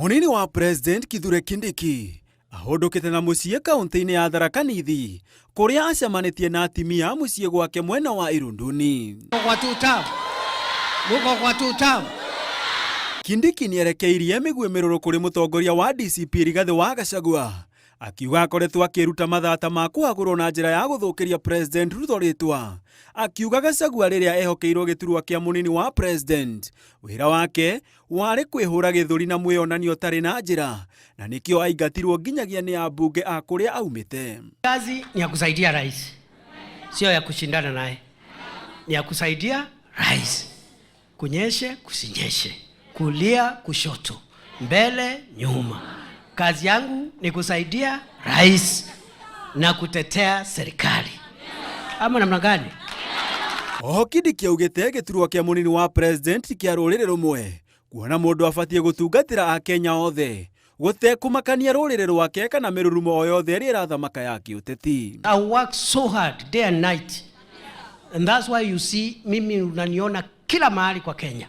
Munini wa President Kithure Kindiki ahondokete na muciĩ kaunti-inĩ ya Tharaka Nithi kuria acemanitie na atimia muciĩ gwake mwena wa Irunduni. Kindiki nierekeirie migwe miruru kuri mutongoria wa DCP Rigathi wa Gachagua akiuga akoretwo akiruta mathata ma kuhagũrwo na njĩra ya gũthũkĩria President Ruto rĩtwa. Akiuga Gachagua rĩrĩa ehokeirwo gĩturwa kĩa munini wa President wĩra wake warĩ kwĩhũra gĩthũri na mwĩonanio tarĩ na njĩra, na nĩkĩo aingatirwo nginyagia nĩ ambunge a kũrĩa aumĩte. Kazi ni ya kusaidia rais, sio ya kushindana naye. Ni ya kusaidia rais, kunyeshe kusinyeshe, kulia kushoto, mbele nyuma. Kazi yangu ni kusaidia rais na kutetea serikali. Ama namna gani? Kindiki augĩte gĩturwa kĩa munini wa President kĩa rũrĩrĩ rũmwe, kuona mũndũ abatie gũtungatĩra Akenya othe gũtekũmakania rũrĩrĩ rwake kana mĩrurumo o yothe ĩrĩa ĩrathamaka ya kĩũteti. I work so hard day and night, and that's why you see mimi unaniona kila mahali kwa Kenya,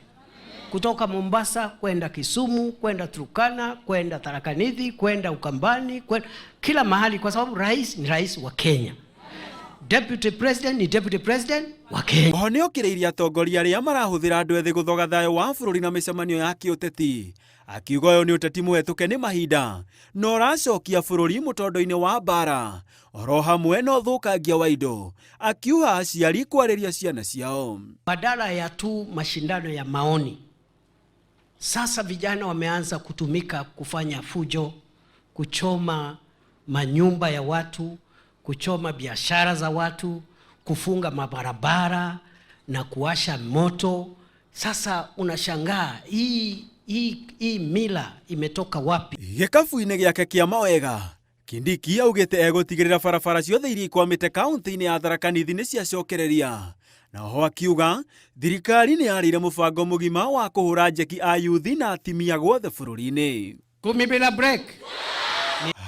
kutoka Mombasa kwenda Kisumu, kwenda Turkana, kwenda Tharaka Nithi, kwenda Ukambani, kila mahali, kwa sababu rais ni rais wa Kenya. Deputy President ni Deputy President wa Kenya. Oho nĩokĩrĩirie atongoria arĩa marahũthĩra andũ ethĩ gũthoga thayũ wa bũrũri na mĩcemanio ya kĩũteti. Akiuga ũyũ nĩ ũteti mũhetũke nĩ mahinda na ũracokia bũrũri mũtondo-inĩ wa mbara, oro hamwe na ũthũkangia wa indo, akiuga aciari kwarĩria ciana ciao. Badala ya tu mashindano ya maoni, sasa vijana wameanza kutumika kufanya fujo, kuchoma manyumba ya watu, kuchoma biashara za watu, kufunga mabarabara na kuwasha moto. Sasa unashangaa hii mila imetoka wapi? Gĩkabu-inĩ gĩake kĩa mawega, Kindiki augĩte egũtigĩrĩra barabara ciothe iria ikwamĩte kaunti-inĩ ya Tharaka Nithi nĩ ciacokereria. Na ho akiuga thirikari nĩ yarĩire mũbango mũgima wa kũhũra njeki a yuthi na atimia guothe bũrũri-inĩ. Kumi bila break.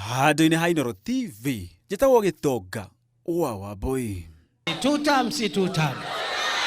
Handũ-inĩ ha Inooro TV, njĩtagwo Gĩtonga wa Wambui. Two terms.